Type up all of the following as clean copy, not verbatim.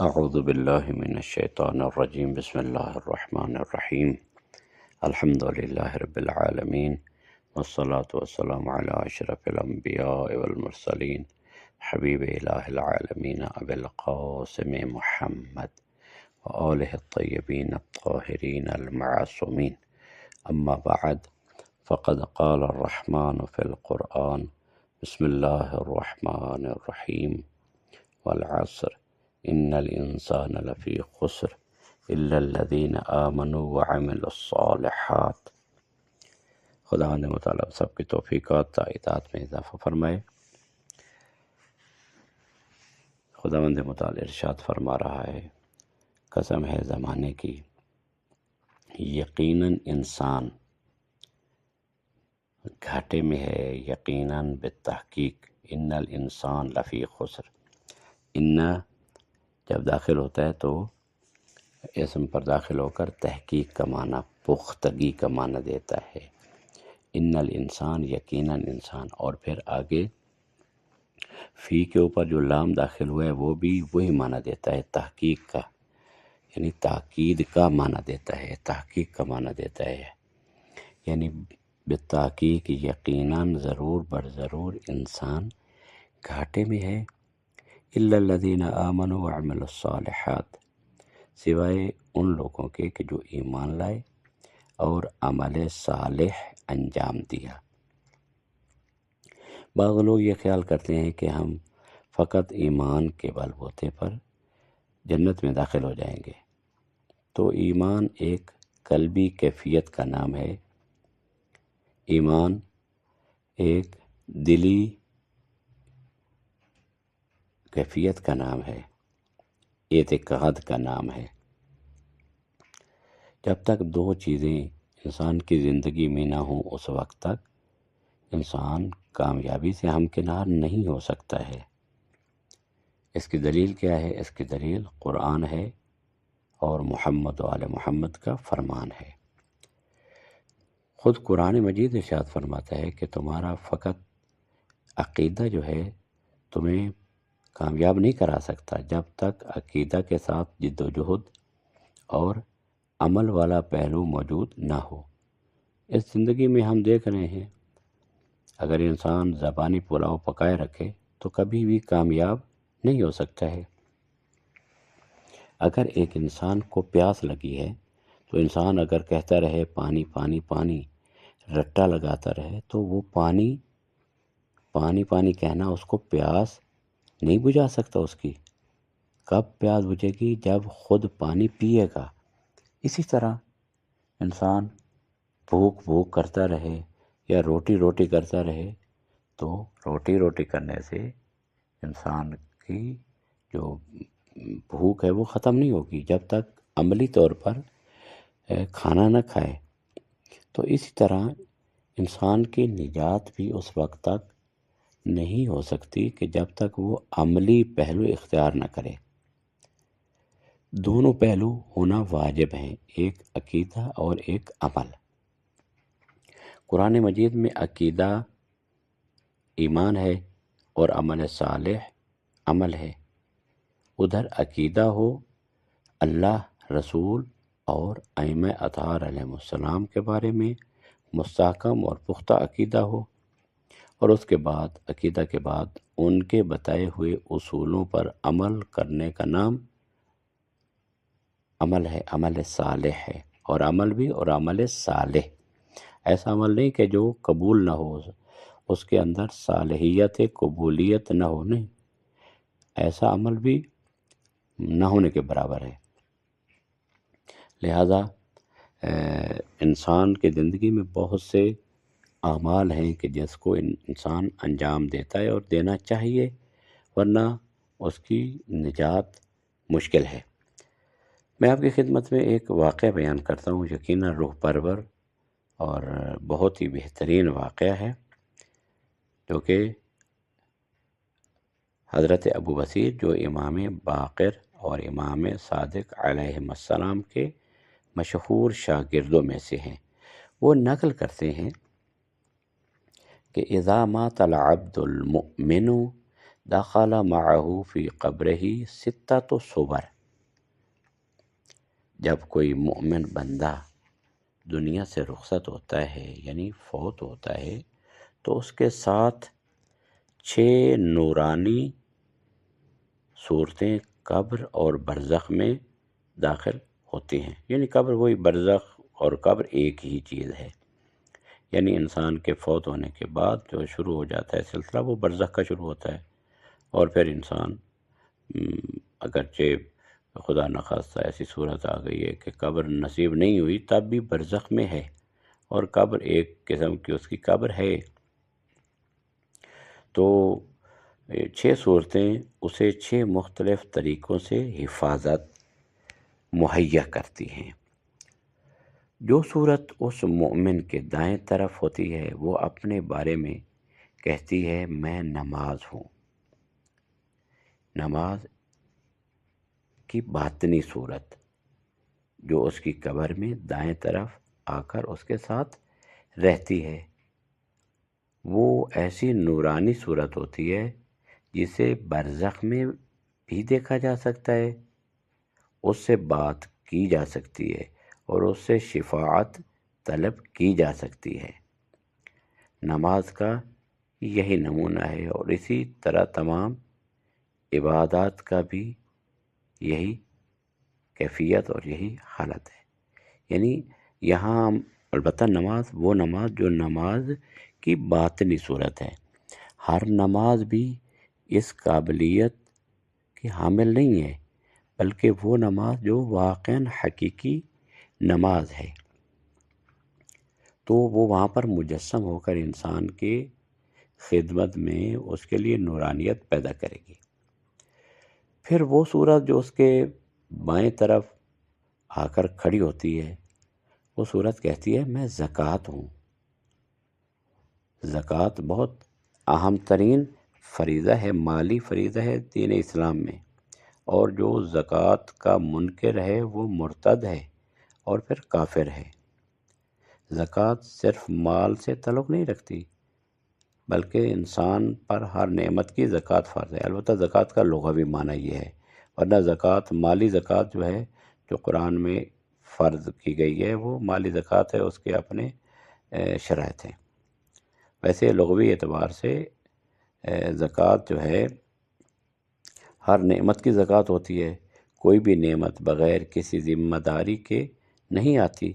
اعوذ باللہ من الشیطان الرجیم بسم اللہ الرحمن الرحیم الحمد للہ رب العالمین والصلاة والسلام علی اشرف الانبیاء والمرسلین حبیب الہ العالمین ابی القاسم محمد وآلہ الطیبین الطاہرین المعصومین اما بعد فقد قال الرحمن فی القرآن بسم اللہ الرحمن الرحیم والعصر ان الانسان لفی خسر الا الذین آمنوا وعملوا الصالحات۔ خداوند متعالی سب کی توفیقات تائیدات میں اضافہ فرمائے۔ خداوند متعالی ارشاد فرما رہا ہے، قسم ہے زمانے کی، یقیناً انسان گھاٹے میں ہے، یقیناً بالتحقیق، ان الانسان لفی خسر۔ ان جب داخل ہوتا ہے تو اسم پر داخل ہو کر تحقیق کا معنی، پختگی کا معنی دیتا ہے۔ ان الانسان، یقیناً انسان، اور پھر آگے فی کے اوپر جو لام داخل ہوا ہے وہ بھی وہی معنی دیتا ہے، تحقیق کا، یعنی تاکید کا معنی دیتا ہے، تحقیق کا معنی دیتا ہے، یعنی بالتحقیق یقیناً ضرور بر ضرور انسان گھاٹے میں ہے، الا الذین آمنوا وعملوا الصالحات، سوائے ان لوگوں کے کہ جو ایمان لائے اور عمل صالح انجام دیا۔ بعض لوگ یہ خیال کرتے ہیں کہ ہم فقط ایمان کے بل بوتے پر جنت میں داخل ہو جائیں گے، تو ایمان ایک قلبی کیفیت کا نام ہے، ایمان ایک دلی کیفیت کا نام ہے، اعتقاد کا نام ہے۔ جب تک دو چیزیں انسان کی زندگی میں نہ ہوں اس وقت تک انسان کامیابی سے ہمکنار نہیں ہو سکتا ہے۔ اس کی دلیل کیا ہے؟ اس کی دلیل قرآن ہے اور محمد و آل محمد کا فرمان ہے۔ خود قرآن مجید ارشاد فرماتا ہے کہ تمہارا فقط عقیدہ جو ہے تمہیں کامیاب نہیں کرا سکتا جب تک عقیدہ کے ساتھ جد و جہد اور عمل والا پہلو موجود نہ ہو۔ اس زندگی میں ہم دیکھ رہے ہیں، اگر انسان زبانی پلاؤ پکائے رکھے تو کبھی بھی کامیاب نہیں ہو سکتا ہے۔ اگر ایک انسان کو پیاس لگی ہے تو انسان اگر کہتا رہے پانی پانی پانی، رٹا لگاتا رہے، تو وہ پانی پانی پانی کہنا اس کو پیاس نہیں بجھا سکتا۔ اس کی کب پیاس بجھے گی؟ جب خود پانی پیے گا۔ اسی طرح انسان بھوک بھوک کرتا رہے یا روٹی روٹی کرتا رہے تو روٹی روٹی کرنے سے انسان کی جو بھوک ہے وہ ختم نہیں ہوگی جب تک عملی طور پر کھانا نہ کھائے۔ تو اسی طرح انسان کی نجات بھی اس وقت تک نہیں ہو سکتی کہ جب تک وہ عملی پہلو اختیار نہ کرے۔ دونوں پہلو ہونا واجب ہیں، ایک عقیدہ اور ایک عمل۔ قرآن مجید میں عقیدہ ایمان ہے اور عمل صالح عمل ہے۔ ادھر عقیدہ ہو، اللہ، رسول اور ائمہ اطہار علیہ السلام کے بارے میں مستحکم اور پختہ عقیدہ ہو، اور اس کے بعد عقیدہ کے بعد ان کے بتائے ہوئے اصولوں پر عمل کرنے کا نام عمل ہے، عمل صالح ہے۔ اور عمل بھی اور عمل صالح، ایسا عمل نہیں کہ جو قبول نہ ہو، اس کے اندر صالحیت قبولیت نہ ہو، نہیں، ایسا عمل بھی نہ ہونے کے برابر ہے۔ لہذا انسان کی زندگی میں بہت سے اعمال ہیں کہ جس کو انسان انجام دیتا ہے اور دینا چاہیے، ورنہ اس کی نجات مشکل ہے۔ میں آپ کی خدمت میں ایک واقعہ بیان کرتا ہوں، یقیناً روح پرور اور بہت ہی بہترین واقعہ ہے، جو کہ حضرت ابو بصیر جو امام باقر اور امام صادق علیہ السلام کے مشہور شاگردوں میں سے ہیں۔ وہ نقل کرتے ہیں کہ اذا مات العبد المؤمن دخل معه فی قبرہ ستۃ صور، جب کوئی مومن بندہ دنیا سے رخصت ہوتا ہے یعنی فوت ہوتا ہے تو اس کے ساتھ 6 نورانی صورتیں قبر اور برزخ میں داخل ہوتی ہیں، یعنی قبر وہی، برزخ اور قبر ایک ہی چیز ہے، یعنی انسان کے فوت ہونے کے بعد جو شروع ہو جاتا ہے سلسلہ وہ برزخ کا شروع ہوتا ہے، اور پھر انسان اگرچہ خدا نخواستہ ایسی صورت آ گئی ہے کہ قبر نصیب نہیں ہوئی تب بھی برزخ میں ہے، اور قبر ایک قسم کی اس کی قبر ہے، تو 6 صورتیں اسے 6 مختلف طریقوں سے حفاظت مہیا کرتی ہیں۔ جو صورت اس مومن کے دائیں طرف ہوتی ہے وہ اپنے بارے میں کہتی ہے میں نماز ہوں، نماز کی باطنی صورت جو اس کی قبر میں دائیں طرف آ کر اس کے ساتھ رہتی ہے، وہ ایسی نورانی صورت ہوتی ہے جسے برزخ میں بھی دیکھا جا سکتا ہے، اس سے بات کی جا سکتی ہے اور اس سے شفاعت طلب کی جا سکتی ہے۔ نماز کا یہی نمونہ ہے، اور اسی طرح تمام عبادات کا بھی یہی کیفیت اور یہی حالت ہے، یعنی یہاں البتہ نماز وہ نماز جو نماز کی باطنی صورت ہے، ہر نماز بھی اس قابلیت کی حامل نہیں ہے، بلکہ وہ نماز جو واقعاً حقیقی نماز ہے تو وہ وہاں پر مجسم ہو کر انسان کے خدمت میں اس کے لیے نورانیت پیدا کرے گی۔ پھر وہ صورت جو اس کے بائیں طرف آ کر کھڑی ہوتی ہے وہ صورت کہتی ہے میں زکوٰۃ ہوں۔ زکوٰۃ بہت اہم ترین فریضہ ہے، مالی فریضہ ہے دین اسلام میں، اور جو زکوٰۃ کا منکر ہے وہ مرتد ہے اور پھر کافر ہے۔ زکوٰۃ صرف مال سے تعلق نہیں رکھتی بلکہ انسان پر ہر نعمت کی زکوٰۃ فرض ہے، البتہ زکوٰۃ کا لغوی معنی یہ ہے، ورنہ زکوٰۃ مالی زکوٰۃ جو ہے جو قرآن میں فرض کی گئی ہے وہ مالی زکوٰۃ ہے، اس کے اپنے شرائط ہیں۔ ویسے لغوی اعتبار سے زکوٰۃ جو ہے ہر نعمت کی زکوٰۃ ہوتی ہے، کوئی بھی نعمت بغیر کسی ذمہ داری کے نہیں آتی،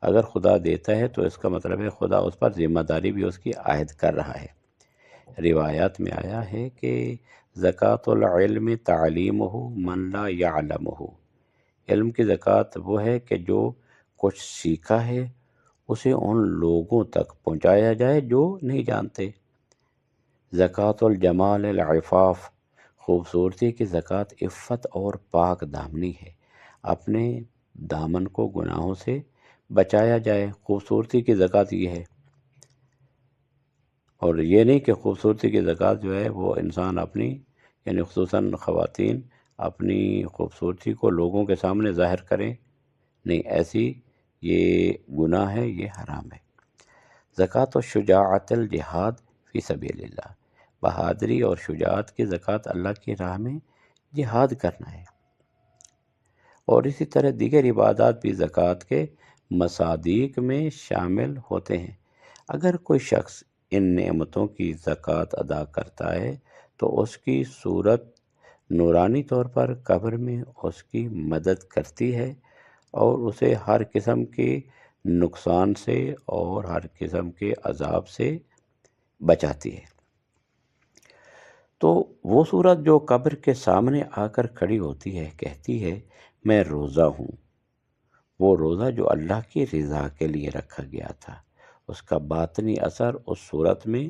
اگر خدا دیتا ہے تو اس کا مطلب ہے خدا اس پر ذمہ داری بھی اس کی عائد کر رہا ہے۔ روایات میں آیا ہے کہ زکوٰۃ العلم تعلیمہ من لا یعلمہ، علم کی زکوٰۃ وہ ہے کہ جو کچھ سیکھا ہے اسے ان لوگوں تک پہنچایا جائے جو نہیں جانتے۔ زکوٰۃ الجمال العفاف، خوبصورتی کی زکوٰۃ عفت اور پاک دامنی ہے، اپنے دامن کو گناہوں سے بچایا جائے، خوبصورتی کی زکوٰۃ یہ ہے، اور یہ نہیں کہ خوبصورتی کی زکوٰۃ جو ہے وہ انسان اپنی یعنی خصوصاً خواتین اپنی خوبصورتی کو لوگوں کے سامنے ظاہر کریں، نہیں، ایسی یہ گناہ ہے، یہ حرام ہے۔ زکوٰۃ الشجاعۃ الجہاد فی سبیل اللہ، بہادری اور شجاعت کی زکوٰۃ اللہ کی راہ میں جہاد کرنا ہے، اور اسی طرح دیگر عبادات بھی زکوٰۃ کے مصادیق میں شامل ہوتے ہیں۔ اگر کوئی شخص ان نعمتوں کی زکوٰۃ ادا کرتا ہے تو اس کی صورت نورانی طور پر قبر میں اس کی مدد کرتی ہے اور اسے ہر قسم کے نقصان سے اور ہر قسم کے عذاب سے بچاتی ہے۔ تو وہ صورت جو قبر کے سامنے آ کر کھڑی ہوتی ہے کہتی ہے میں روزہ ہوں، وہ روزہ جو اللہ کی رضا کے لیے رکھا گیا تھا، اس کا باطنی اثر اس صورت میں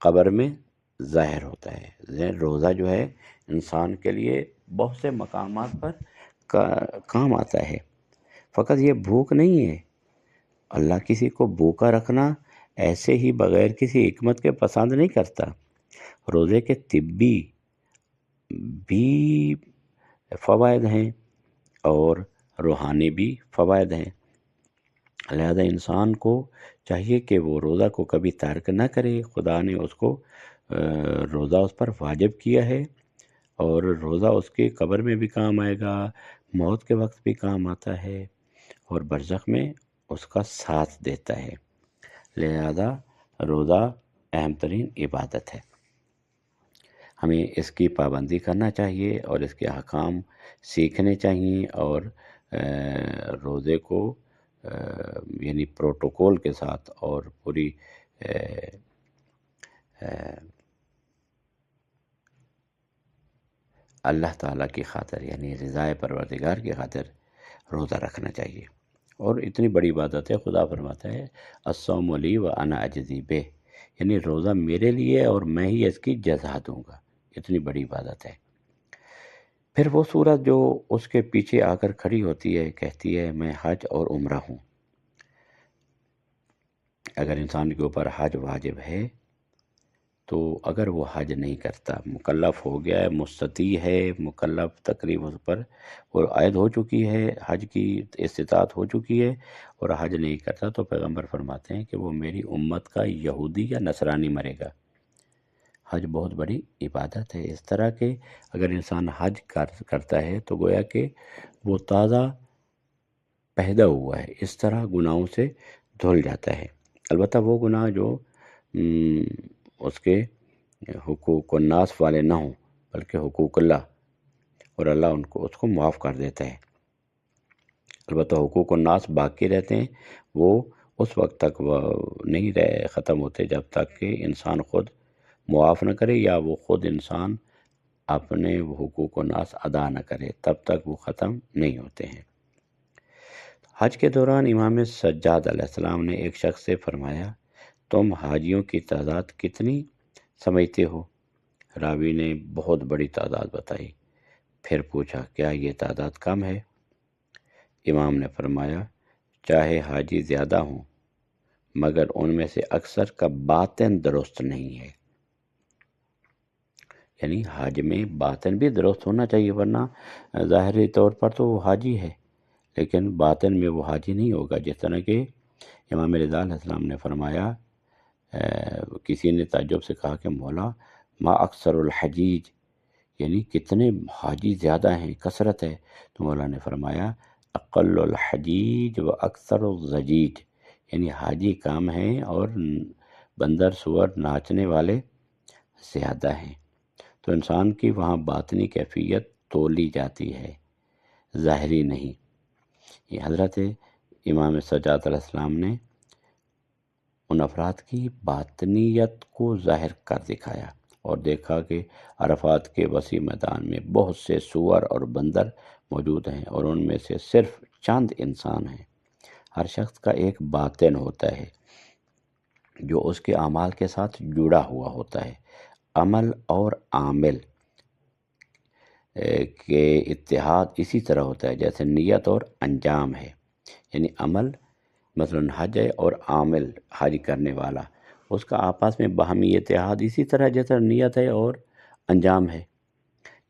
قبر میں ظاہر ہوتا ہے۔ روزہ جو ہے انسان کے لیے بہت سے مقامات پر کام آتا ہے، فقط یہ بھوک نہیں ہے، اللہ کسی کو بھوکا رکھنا ایسے ہی بغیر کسی حکمت کے پسند نہیں کرتا۔ روزے کے طبی بھی فوائد ہیں اور روحانی بھی فوائد ہیں، لہذا انسان کو چاہیے کہ وہ روزہ کو کبھی ترک نہ کرے۔ خدا نے اس کو روزہ اس پر واجب کیا ہے، اور روزہ اس کے قبر میں بھی کام آئے گا، موت کے وقت بھی کام آتا ہے، اور برزخ میں اس کا ساتھ دیتا ہے۔ لہذا روزہ اہم ترین عبادت ہے، ہمیں اس کی پابندی کرنا چاہیے اور اس کے احکام سیکھنے چاہیے، اور روزے کو یعنی پروٹوکول کے ساتھ اور پوری اللہ تعالیٰ کی خاطر یعنی رضائے پروردگار کی خاطر روزہ رکھنا چاہیے۔ اور اتنی بڑی عبادت ہے، خدا فرماتا ہے الصوم لی و انا اجزی بہ، یعنی روزہ میرے لیے اور میں ہی اس کی جزا دوں گا، اتنی بڑی عبادت ہے۔ پھر وہ صورت جو اس کے پیچھے آ کر کھڑی ہوتی ہے، کہتی ہے میں حج اور عمرہ ہوں۔ اگر انسان کے اوپر حج واجب ہے تو اگر وہ حج نہیں کرتا، مکلف ہو گیا ہے، مستطیع ہے، مکلف تقریب اس پر اور عائد ہو چکی ہے، حج کی استطاعت ہو چکی ہے، اور حج نہیں کرتا، تو پیغمبر فرماتے ہیں کہ وہ میری امت کا یہودی یا نصرانی مرے گا۔ حج بہت بڑی عبادت ہے، اس طرح کہ اگر انسان حج کرتا ہے تو گویا کہ وہ تازہ پیدا ہوا ہے، اس طرح گناہوں سے دھل جاتا ہے۔ البتہ وہ گناہ جو اس کے حقوق الناس والے نہ ہوں، بلکہ حقوق اللہ، اور اللہ اس کو معاف کر دیتا ہے۔ البتہ حقوق الناس باقی رہتے ہیں، وہ اس وقت تک وہ نہیں ختم ہوتے جب تک کہ انسان خود معاف نہ کرے یا وہ خود انسان اپنے حقوق الناس ادا نہ کرے، تب تک وہ ختم نہیں ہوتے ہیں۔ حج کے دوران امام سجاد علیہ السلام نے ایک شخص سے فرمایا تم حاجیوں کی تعداد کتنی سمجھتے ہو؟ راوی نے بہت بڑی تعداد بتائی۔ پھر پوچھا کیا یہ تعداد کم ہے؟ امام نے فرمایا چاہے حاجی زیادہ ہوں مگر ان میں سے اکثر کا باطن درست نہیں ہے، یعنی حج میں باطن بھی درست ہونا چاہیے، ورنہ ظاہری طور پر تو وہ حاجی ہے لیکن باطن میں وہ حاجی نہیں ہوگا۔ جس طرح کہ امام رضا علیہ السلام نے فرمایا، کسی نے تعجب سے کہا کہ مولا ما اکثر الحجیج، یعنی کتنے حاجی زیادہ ہیں، کثرت ہے؟ تو مولا نے فرمایا اقل الحجیج و اکثر الزجیج، یعنی حاجی کم ہیں اور بندر سور ناچنے والے زیادہ ہیں۔ تو انسان کی وہاں باطنی کیفیت تولی جاتی ہے، ظاہری نہیں۔ یہ حضرت امام سجاد علیہ السلام نے ان افراد کی باطنیت کو ظاہر کر دکھایا اور دیکھا کہ عرفات کے وسیع میدان میں بہت سے سور اور بندر موجود ہیں اور ان میں سے صرف چند انسان ہیں۔ ہر شخص کا ایک باطن ہوتا ہے جو اس کے اعمال کے ساتھ جڑا ہوا ہوتا ہے۔ عمل اور عامل کے اتحاد اسی طرح ہوتا ہے جیسے نیت اور انجام ہے، یعنی عمل مثلا حج ہے اور عامل حج کرنے والا، اس کا آپس میں باہمی اتحاد اسی طرح جس طرح نیت ہے اور انجام ہے،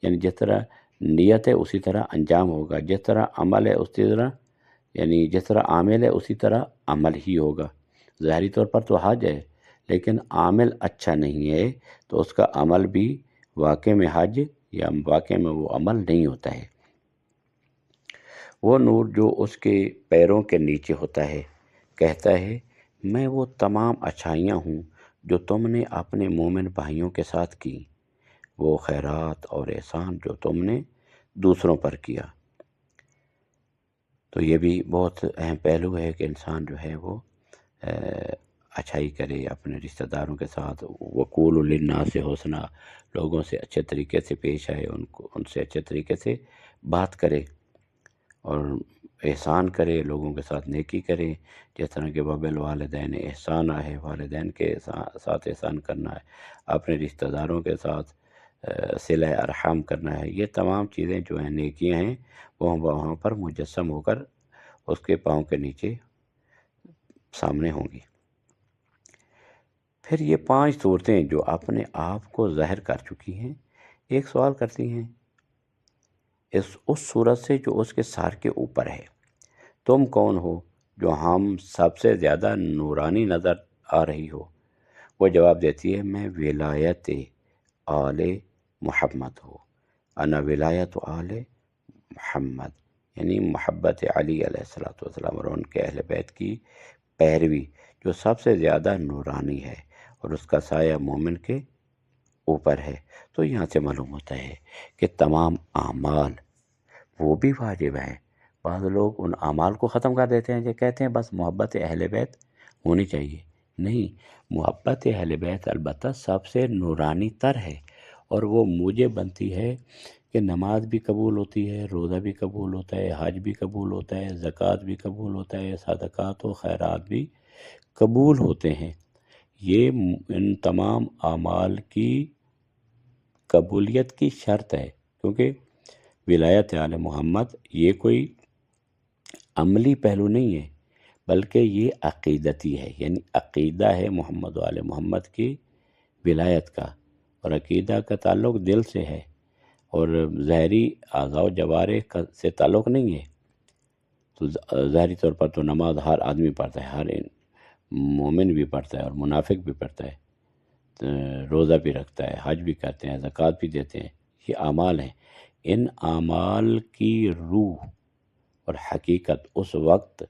یعنی جس طرح نیت ہے اسی طرح انجام ہوگا، جس طرح عمل ہے اسی طرح، یعنی جس طرح عامل ہے اسی طرح عمل ہی ہوگا۔ ظاہری طور پر تو حج ہے لیکن عامل اچھا نہیں ہے تو اس کا عمل بھی واقع میں حج یا واقع میں وہ عمل نہیں ہوتا ہے۔ وہ نور جو اس کے پیروں کے نیچے ہوتا ہے کہتا ہے میں وہ تمام اچھائیاں ہوں جو تم نے اپنے مومن بھائیوں کے ساتھ کی، وہ خیرات اور احسان جو تم نے دوسروں پر کیا۔ تو یہ بھی بہت اہم پہلو ہے کہ انسان جو ہے وہ اچھائی کرے اپنے رشتہ داروں کے ساتھ، وقول للناس حسنا، لوگوں سے اچھے طریقے سے پیش آئے، ان سے اچھے طریقے سے بات کرے اور احسان کرے، لوگوں کے ساتھ نیکی کرے، جس طرح کہ وبالوالدین احسانا ہے، والدین کے ساتھ احسان کرنا ہے، اپنے رشتہ داروں کے ساتھ صلہ ارحام کرنا ہے۔ یہ تمام چیزیں جو ہیں نیکیاں ہیں وہ وہاں پر مجسم ہو کر اس کے پاؤں کے نیچے سامنے ہوں گی۔ پھر یہ 5 صورتیں جو اپنے آپ کو ظاہر کر چکی ہیں، ایک سوال کرتی ہیں اس صورت سے جو اس کے سر کے اوپر ہے، تم کون ہو جو ہم سب سے زیادہ نورانی نظر آ رہی ہو؟ وہ جواب دیتی ہے میں ولایت آل محمد ہوں، انا ولایت آل محمد، یعنی محبت علی علیہ السلام اور ان کے اہل بیت کی پیروی جو سب سے زیادہ نورانی ہے اور اس کا سایہ مومن کے اوپر ہے۔ تو یہاں سے معلوم ہوتا ہے کہ تمام اعمال وہ بھی واجب ہیں۔ بعض لوگ ان اعمال کو ختم کر دیتے ہیں، جو کہتے ہیں بس محبت اہل بیت ہونی چاہیے۔ نہیں، محبت اہل بیت البتہ سب سے نورانی تر ہے، اور وہ موجب بنتی ہے کہ نماز بھی قبول ہوتی ہے، روزہ بھی قبول ہوتا ہے، حج بھی قبول ہوتا ہے، زکوٰۃ بھی قبول ہوتا ہے، صدقات و خیرات بھی قبول ہوتے ہیں۔ یہ ان تمام اعمال کی قبولیت کی شرط ہے، کیونکہ ولایت آل محمد یہ کوئی عملی پہلو نہیں ہے، بلکہ یہ عقیدتی ہے، یعنی عقیدہ ہے محمد و آل محمد کی ولایت کا، اور عقیدہ کا تعلق دل سے ہے اور ظاہری اعضاء و جوارح سے تعلق نہیں ہے۔ تو ظاہری طور پر تو نماز ہر آدمی پڑھتا ہے، ہر مومن بھی پڑھتا ہے اور منافق بھی پڑھتا ہے، روزہ بھی رکھتا ہے، حج بھی کرتے ہیں، زکوٰۃ بھی دیتے ہیں، یہ اعمال ہیں۔ ان اعمال کی روح اور حقیقت اس وقت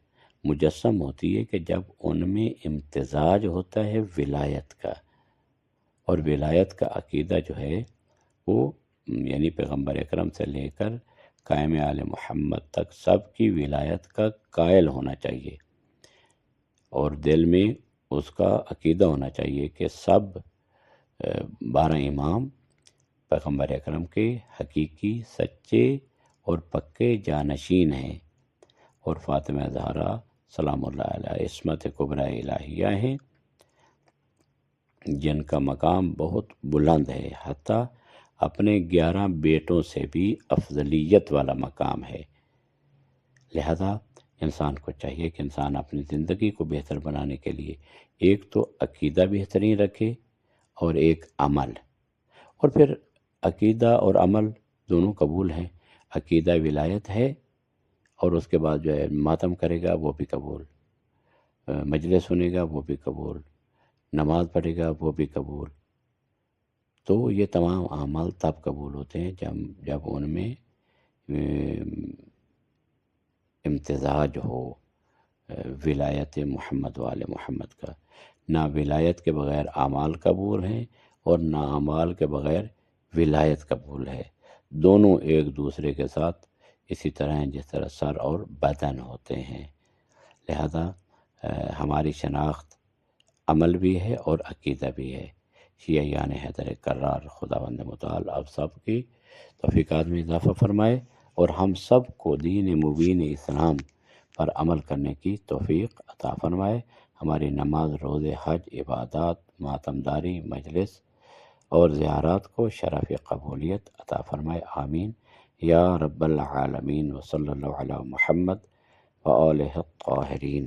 مجسم ہوتی ہے کہ جب ان میں امتزاج ہوتا ہے ولایت کا، اور ولایت کا عقیدہ جو ہے وہ یعنی پیغمبر اکرم سے لے کر قائم آل محمد تک سب کی ولایت کا قائل ہونا چاہیے، اور دل میں اس کا عقیدہ ہونا چاہیے کہ سب 12 امام پیغمبر اکرم کے حقیقی سچے اور پکے جانشین ہیں، اور فاطمہ زہرا سلام اللہ علیہ عصمت کبریٰ الہیہ ہیں، جن کا مقام بہت بلند ہے، حتیٰ اپنے 11 بیٹوں سے بھی افضلیت والا مقام ہے۔ لہذا انسان کو چاہیے کہ انسان اپنی زندگی کو بہتر بنانے کے لیے ایک تو عقیدہ بہترین رکھے اور ایک عمل، اور پھر عقیدہ اور عمل دونوں قبول ہیں۔ عقیدہ ولایت ہے، اور اس کے بعد جو ہے ماتم کرے گا وہ بھی قبول، مجلس سنے گا وہ بھی قبول، نماز پڑھے گا وہ بھی قبول۔ تو یہ تمام اعمال تب قبول ہوتے ہیں جب ان میں امتزاج ہو ولایت محمد و آل محمد کا۔ نہ ولایت کے بغیر اعمال قبول ہیں اور نہ اعمال کے بغیر ولایت قبول ہے، دونوں ایک دوسرے کے ساتھ اسی طرح ہیں جس طرح سر اور بدن ہوتے ہیں۔ لہذا ہماری شناخت عمل بھی ہے اور عقیدہ بھی ہے۔ شیعیان حیدر کرار خداوند متعال آپ سب کی توفیقات میں اضافہ فرمائے، اور ہم سب کو دین مبین اسلام پر عمل کرنے کی توفیق عطا فرمائے۔ ہماری نماز، روزے، حج، عبادات، ماتمداری، مجلس اور زیارات کو شرف قبولیت عطا فرمائے، آمین یا رب العالمین۔ وصلی اللہ علی محمد وآلہ الطاہرین۔